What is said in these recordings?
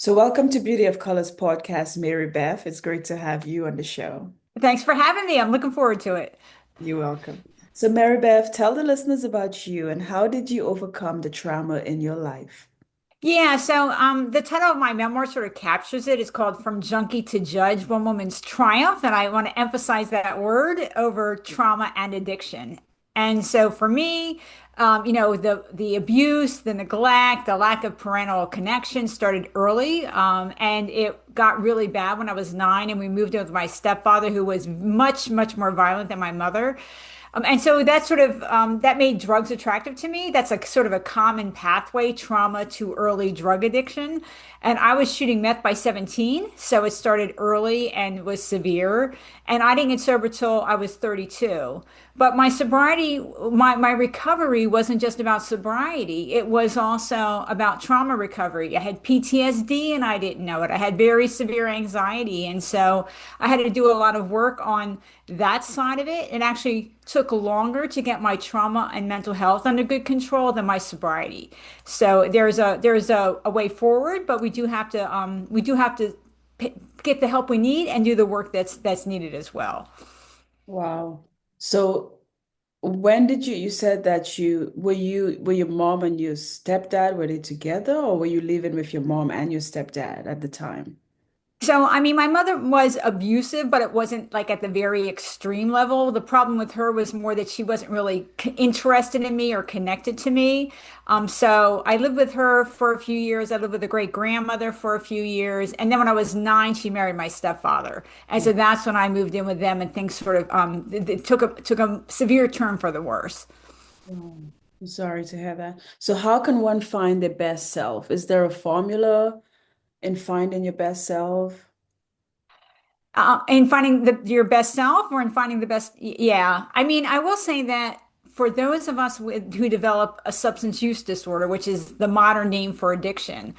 So, welcome to Beauty of Colors podcast, Mary Beth. It's great to have you on the show. Thanks for having me. I'm looking forward to it. You're welcome. So, Mary Beth, tell the listeners about you and how did you overcome the trauma in your life? The title of my memoir sort of captures it. It's called From Junkie to Judge, One Woman's Triumph, and I want to emphasize that word over trauma and addiction. And so for me, the abuse, the neglect, the lack of parental connection started early, and it got really bad when I was 9, and we moved in with my stepfather, who was much more violent than my mother. And so that sort of that made drugs attractive to me. That's like sort of a common pathway, trauma to early drug addiction. And I was shooting meth by 17, so it started early and was severe. And I didn't get sober till I was 32. But my sobriety, my recovery wasn't just about sobriety. It was also about trauma recovery. I had PTSD and I didn't know it. I had very severe anxiety. And so I had to do a lot of work on that side of it. It actually took longer to get my trauma and mental health under good control than my sobriety. So there's a way forward, but we do have to get the help we need and do the work that's needed as well. Wow. So, when did you said that were your mom and your stepdad, were they together or were you living with your mom and your stepdad at the time? So, I mean, my mother was abusive, but it wasn't like at the very extreme level. The problem with her was more that she wasn't really interested in me or connected to me. So I lived with her for a few years. I lived with a great grandmother for a few years. And then when I was 9, she married my stepfather. And so that's when I moved in with them and things sort of it took a severe turn for the worse. Oh, I'm sorry to hear that. So, how can one find their best self? Is there a formula in finding your best self? In finding your best self or in finding the best, yeah. I mean, I will say that for those of us who develop a substance use disorder, which is the modern name for addiction,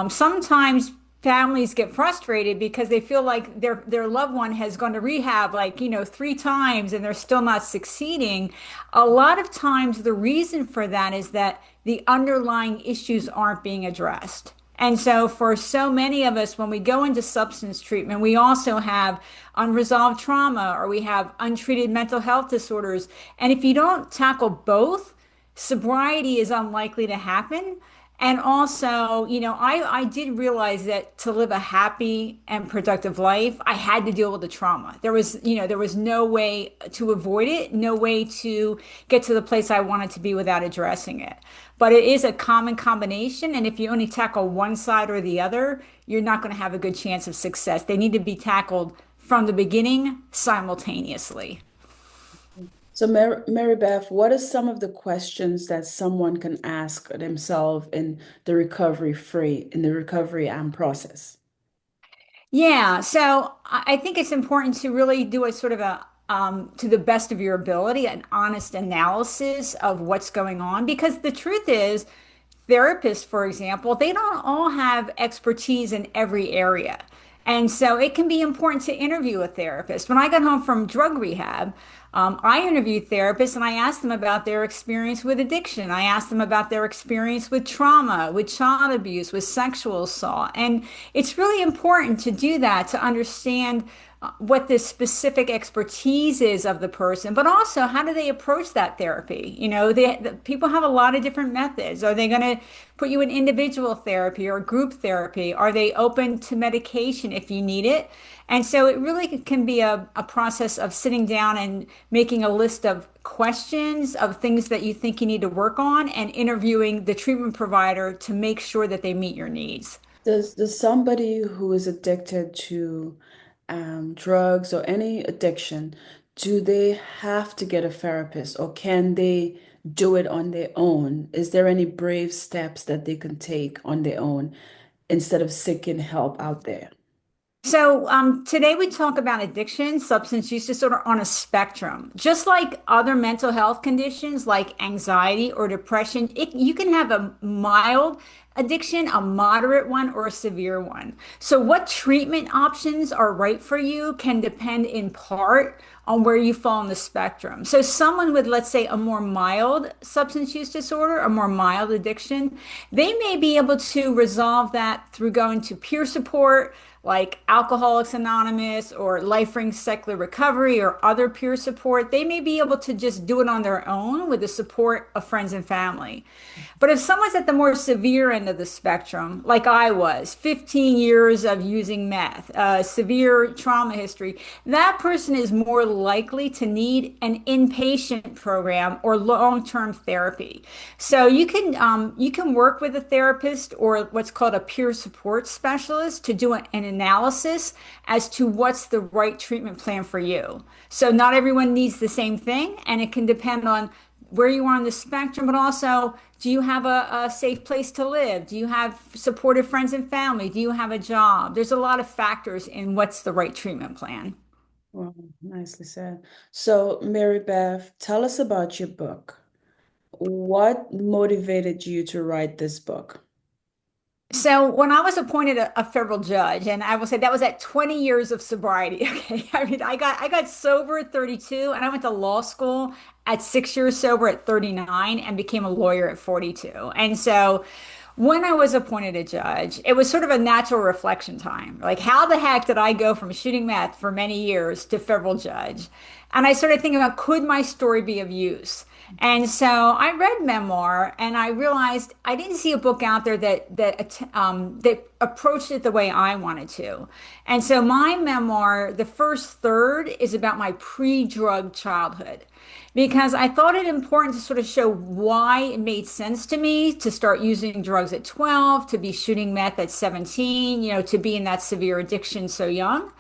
sometimes families get frustrated because they feel like their loved one has gone to rehab like, 3 times and they're still not succeeding. A lot of times the reason for that is that the underlying issues aren't being addressed. And so, for so many of us, when we go into substance treatment, we also have unresolved trauma or we have untreated mental health disorders. And if you don't tackle both, sobriety is unlikely to happen. And also, I did realize that to live a happy and productive life, I had to deal with the trauma. There was no way to avoid it, no way to get to the place I wanted to be without addressing it. But it is a common combination, and if you only tackle one side or the other, you're not going to have a good chance of success. They need to be tackled from the beginning simultaneously. So, Mary Beth, what are some of the questions that someone can ask themselves in the recovery process? Yeah, so I think it's important to really do a sort of to the best of your ability, an honest analysis of what's going on. Because the truth is, therapists, for example, they don't all have expertise in every area. And so it can be important to interview a therapist. When I got home from drug rehab, I interviewed therapists and I asked them about their experience with addiction. I asked them about their experience with trauma, with child abuse, with sexual assault. And it's really important to do that to understand what the specific expertise is of the person, but also how do they approach that therapy? The people have a lot of different methods. Are they going to put you in individual therapy or group therapy? Are they open to medication if you need it? And so it really can be a process of sitting down and making a list of questions of things that you think you need to work on and interviewing the treatment provider to make sure that they meet your needs. Does somebody who is addicted to drugs or any addiction, do they have to get a therapist or can they do it on their own? Is there any brave steps that they can take on their own instead of seeking help out there? Today we talk about addiction, substance use disorder on a spectrum. Just like other mental health conditions like anxiety or depression, you can have a mild addiction, a moderate one, or a severe one. So, what treatment options are right for you can depend in part on where you fall on the spectrum. So, someone with, let's say, a more mild substance use disorder, a more mild addiction, they may be able to resolve that through going to peer support, like Alcoholics Anonymous or Life Rings Secular Recovery or other peer support. They may be able to just do it on their own with the support of friends and family. But if someone's at the more severe end of the spectrum, like I was, 15 years of using meth, severe trauma history, that person is more likely to need an inpatient program or long-term therapy. So you can work with a therapist or what's called a peer support specialist to do an analysis as to what's the right treatment plan for you. So not everyone needs the same thing, and it can depend on where you are on the spectrum, but also, do you have a safe place to live? Do you have supportive friends and family? Do you have a job? There's a lot of factors in what's the right treatment plan. Well, nicely said. So, Mary Beth, tell us about your book. What motivated you to write this book? So when I was appointed a federal judge, and I will say that was at 20 years of sobriety. Okay. I mean, I got sober at 32 and I went to law school at 6 years sober at 39 and became a lawyer at 42. And so when I was appointed a judge, it was sort of a natural reflection time. Like, how the heck did I go from shooting meth for many years to federal judge? And I started thinking about, could my story be of use? And so I read memoir, and I realized I didn't see a book out there that approached it the way I wanted to. And so my memoir, the first third, is about my pre-drug childhood, because I thought it important to sort of show why it made sense to me to start using drugs at 12, to be shooting meth at 17, to be in that severe addiction so young.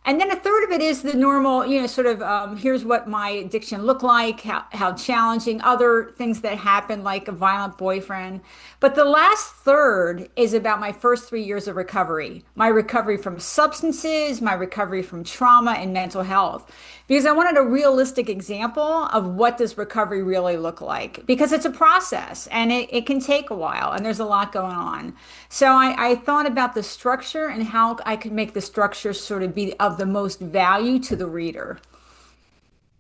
And then a third of it is the normal, sort of here's what my addiction looked like, how challenging, other things that happened, like a violent boyfriend. But the last third is about my first 3 years of recovery, my recovery from substances, my recovery from trauma and mental health. Because I wanted a realistic example of what does recovery really look like. Because it's a process and it can take a while and there's a lot going on. So I thought about the structure and how I could make the structure sort of be of the most value to the reader.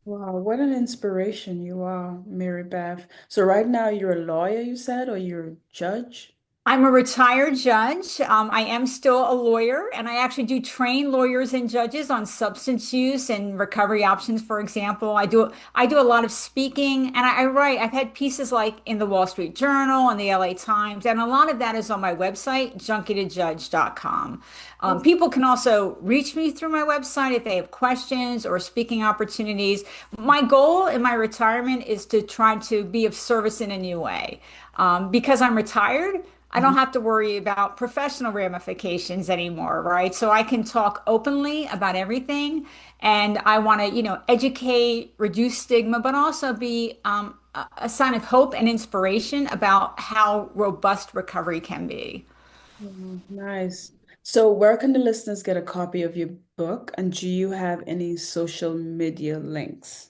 Wow, what an inspiration you are, Mary Beth. So right now you're a lawyer, you said, or you're a judge? I'm a retired judge. I am still a lawyer, and I actually do train lawyers and judges on substance use and recovery options. For example, I do a lot of speaking, and I write. I've had pieces like in the Wall Street Journal and the LA Times, and a lot of that is on my website, junkie2judge.com. People can also reach me through my website if they have questions or speaking opportunities. My goal in my retirement is to try to be of service in a new way. Because I'm retired, I don't have to worry about professional ramifications anymore, right? So I can talk openly about everything. And I want to, educate, reduce stigma, but also be a sign of hope and inspiration about how robust recovery can be. Oh, nice. So where can the listeners get a copy of your book? And do you have any social media links?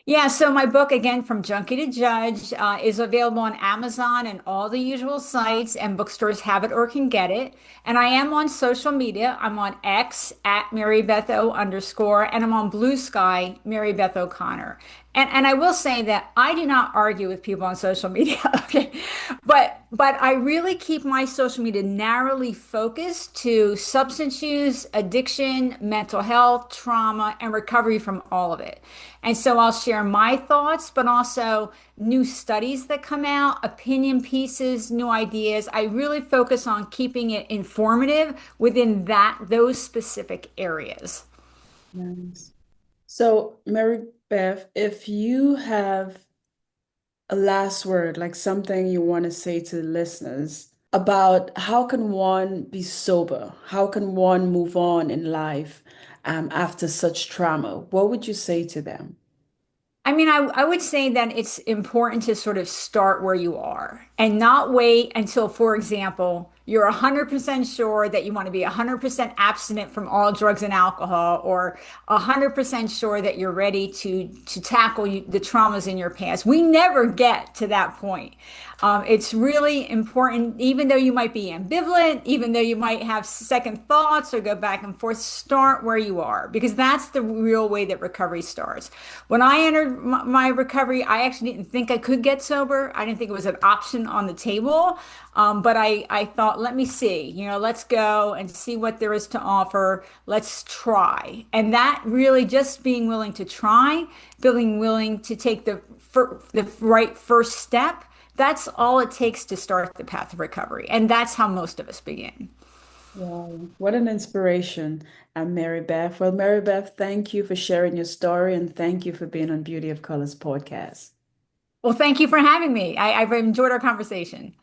Yeah, so my book, again, From Junkie to Judge, is available on Amazon and all the usual sites, and bookstores have it or can get it. And I am on social media. I'm on X at MaryBethO underscore, and I'm on Blue Sky, Mary Beth O'Connor. And I will say that I do not argue with people on social media. Okay. But I really keep my social media narrowly focused to substance use, addiction, mental health, trauma, and recovery from all of it. And so I'll share my thoughts, but also new studies that come out, opinion pieces, new ideas. I really focus on keeping it informative within those specific areas. Nice. So, Mary Beth, if you have a last word, like something you want to say to the listeners about how can one be sober? How can one move on in life after such trauma? What would you say to them? I mean, I would say that it's important to sort of start where you are and not wait until, for example, you're 100% sure that you want to be 100% abstinent from all drugs and alcohol, or 100% sure that you're ready to tackle the traumas in your past. We never get to that point. It's really important, even though you might be ambivalent, even though you might have second thoughts or go back and forth, start where you are, because that's the real way that recovery starts. When I entered my recovery, I actually didn't think I could get sober. I didn't think it was an option on the table. But I thought, let me see, let's go and see what there is to offer. Let's try. And that really, just being willing to try, being willing to take the right first step, that's all it takes to start the path of recovery. And that's how most of us begin. Wow, what an inspiration. I'm Mary Beth. Well, Mary Beth, thank you for sharing your story and thank you for being on Beauty of Colors podcast. Well, thank you for having me. I've enjoyed our conversation.